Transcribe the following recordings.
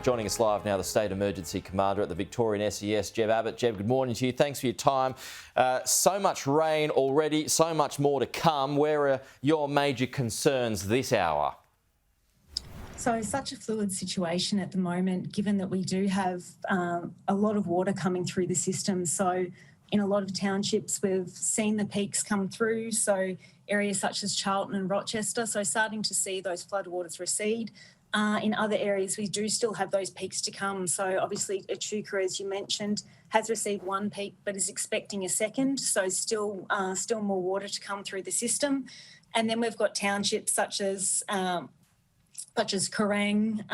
Joining us live now, the State Emergency Commander at the Victorian SES, Jeb Abbott. Jeb, good morning to you. Thanks for your time. So much rain already, so much more to come. Where are your major concerns this hour? So such a fluid situation at the moment, given that we do have a lot of water coming through the system. So in a lot of townships, we've seen the peaks come through. So areas such as Shepparton and Rochester, so starting to see those floodwaters recede. In other areas, we do still have those peaks to come. So obviously Echuca, as you mentioned, has received one peak but is expecting a second. So still more water to come through the system. And then we've got townships such as Kerrang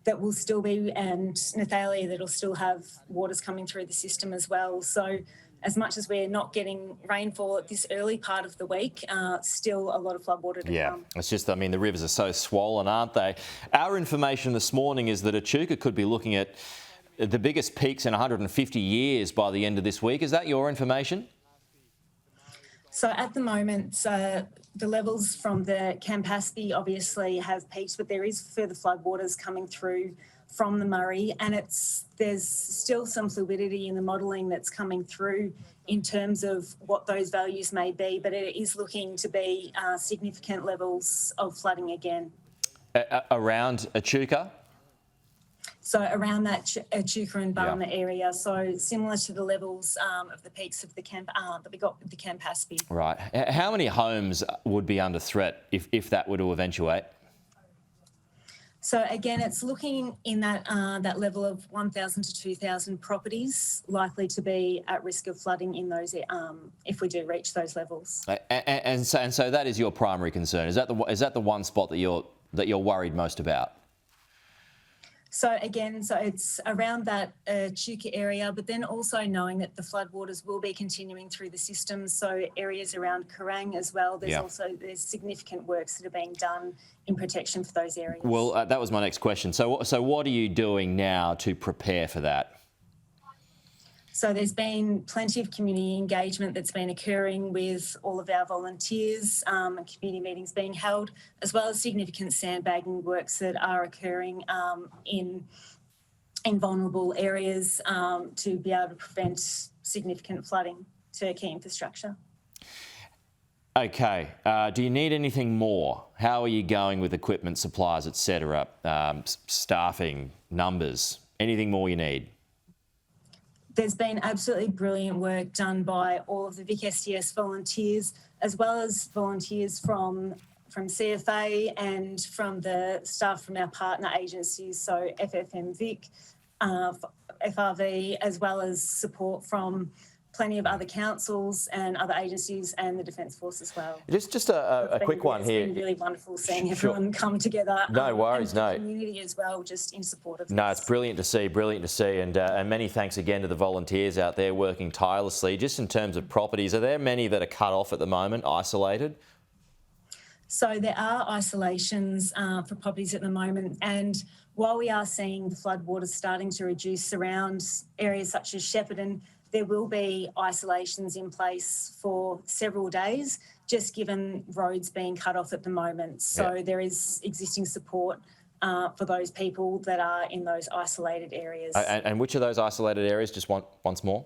that will still be, and Nathalia that'll still have waters coming through the system as well. So as much as we're not getting rainfall at this early part of the week, still a lot of floodwater to come. Yeah, it's just, I mean, the rivers are so swollen, aren't they? Our information this morning is that Echuca could be looking at the biggest peaks in 150 years by the end of this week. Is that your information? So at the moment, the levels from the Campaspe obviously have peaked, but there is further floodwaters coming through from the Murray, and there's still some fluidity in the modelling that's coming through in terms of what those values may be, but it is looking to be significant levels of flooding again. Around Echuca? So around that Echuca and Barma area, so similar to the levels of the peaks of the that we got with the Campaspe. Right. How many homes would be under threat if that were to eventuate? So again, it's looking in that level of 1,000 to 2,000 properties likely to be at risk of flooding in those if we do reach those levels. And so that is your primary concern. Is that the one spot that you're worried most about? So again, it's around that Echuca area, but then also knowing that the floodwaters will be continuing through the system. So areas around Kerrang as well. There's significant works that are being done in protection for those areas. Well, that was my next question. So what are you doing now to prepare for that? So there's been plenty of community engagement that's been occurring with all of our volunteers and community meetings being held, as well as significant sandbagging works that are occurring in vulnerable areas to be able to prevent significant flooding to key infrastructure. Okay. Do you need anything more? How are you going with equipment, supplies, etc., staffing, numbers? Anything more you need? There's been absolutely brilliant work done by all of the Vic STS volunteers, as well as volunteers from CFA and from the staff from our partner agencies, so FFM Vic, FRV, as well as support from plenty of other councils and other agencies and the Defence Force as well. Just a quick one here. It's been really wonderful seeing everyone come together. No worries, and the community as well, just in support of this. No, it's brilliant to see, and many thanks again to the volunteers out there working tirelessly. Just in terms of properties, are there many that are cut off at the moment, isolated? So there are isolations for properties at the moment, and while we are seeing the floodwaters starting to reduce around areas such as Shepparton, there will be isolations in place for several days, just given roads being cut off at the moment. So there is existing support for those people that are in those isolated areas. And which of those isolated areas, just once more?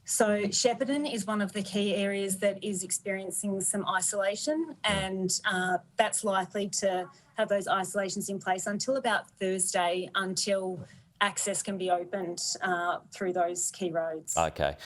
So Shepparton is one of the key areas that is experiencing some isolation, and that's likely to have those isolations in place until about Thursday, until access can be opened through those key roads. Okay.